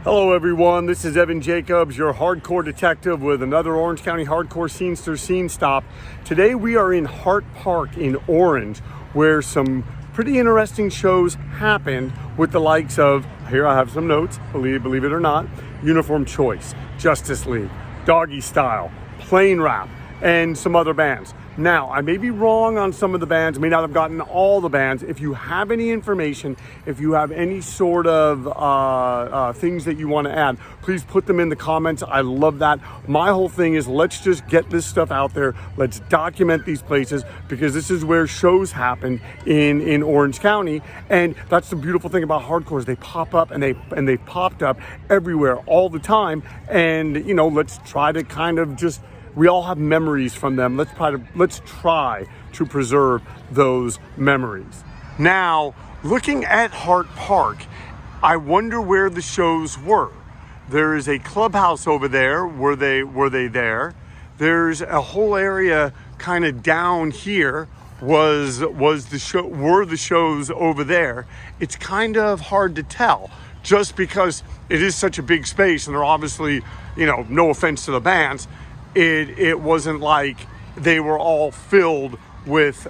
Hello everyone, this is Evan Jacobs, your hardcore detective with another Orange County Hardcore Scenester Scenestop. Today we are in Hart Park in Orange, where some pretty interesting shows happened with the likes of, here I have some notes, believe it or not, Uniform Choice, Justice League, Doggy Style, Plane Rap, and some other bands. Now, I may be wrong on some of the bands, may not have gotten all the bands. If you have any information, if you have any sort of things that you want to add, please put them in the comments. I love that. My whole thing is let's just get this stuff out there. Let's document these places because this is where shows happen in Orange County. And that's the beautiful thing about hardcores. They pop up and they popped up everywhere all the time. And, you know, let's try to kind of just, we all have memories from them. Let's try to preserve those memories. Now, looking at Hart Park, I wonder where the shows were. There is a clubhouse over there. Were they there? There's a whole area kind of down here. Were the shows over there? It's kind of hard to tell just because it is such a big space, and they're obviously, you know, no offense to the bands, it wasn't like they were all filled with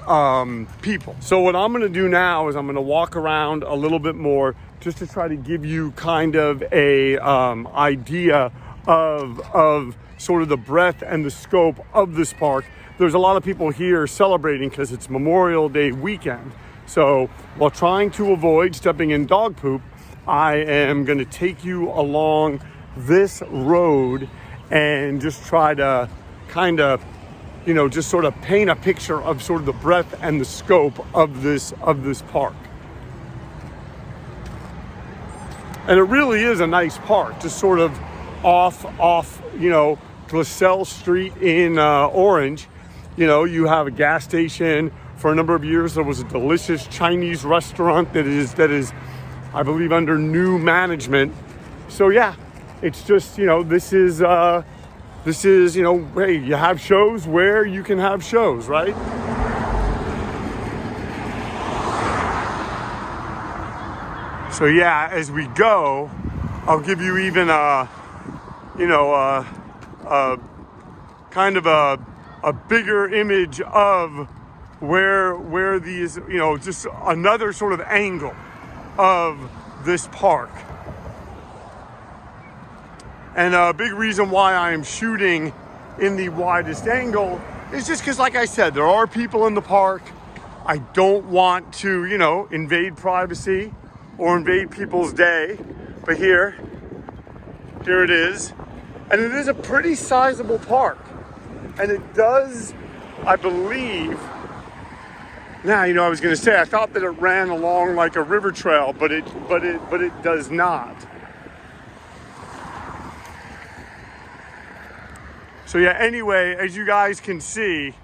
people. So what I'm gonna do now is I'm gonna walk around a little bit more just to try to give you kind of a idea of sort of the breadth and the scope of this park. There's a lot of people here celebrating because it's Memorial Day weekend. So while trying to avoid stepping in dog poop, I am gonna take you along this road and just try to kind of, you know, just sort of paint a picture of sort of the breadth and the scope of this park. And it really is a nice park, just sort of off, you know, Glassell Street in Orange. You know, you have a gas station. For a number of years, there was a delicious Chinese restaurant that is, I believe, under new management. So yeah, it's just, you know, this is, you know, hey, you have shows where you can have shows, right? So yeah, as we go, I'll give you even kind of a bigger image of where these, you know, just another sort of angle of this park. And a big reason why I am shooting in the widest angle is just because, like I said, there are people in the park. I don't want to, you know, invade privacy or invade people's day. But here it is. And it is a pretty sizable park. And it does, I believe, now, you know, I was going to say, I thought that it ran along like a river trail, but it does not. So yeah, anyway, as you guys can see,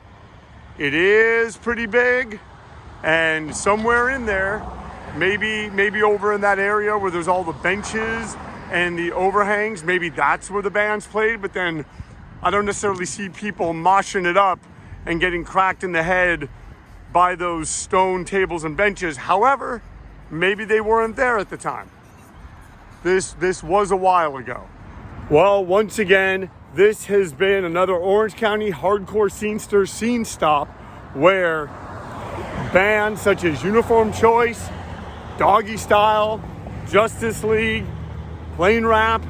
it is pretty big, and somewhere in there, maybe over in that area where there's all the benches and the overhangs, maybe that's where the bands played, but then I don't necessarily see people moshing it up and getting cracked in the head by those stone tables and benches. However, maybe they weren't there at the time. This was a while ago. Well, once again, this has been another Orange County Hardcore Scenester Scenestop, where bands such as Uniform Choice, Doggy Style, Justice League, Plane Rap,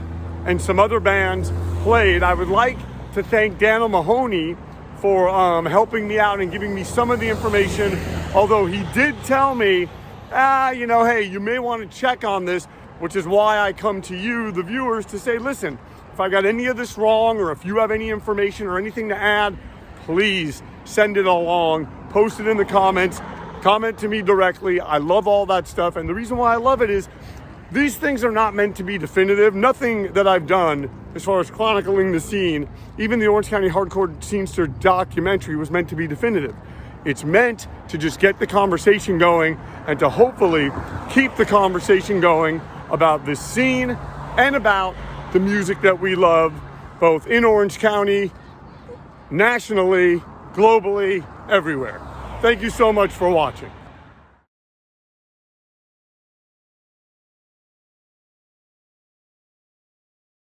and some other bands played. I would like to thank Daniel Mahoney for helping me out and giving me some of the information, although he did tell me, you know, hey, you may want to check on this, which is why I come to you, the viewers, to say, listen, if I got any of this wrong, or if you have any information or anything to add, please send it along, post it in the comments, comment to me directly. I love all that stuff. And the reason why I love it is these things are not meant to be definitive. Nothing that I've done as far as chronicling the scene, even the Orange County Hardcore Scenester documentary, was meant to be definitive. It's meant to just get the conversation going and to hopefully keep the conversation going about this scene and about the music that we love, both in Orange County, nationally, globally, everywhere. Thank you so much for watching.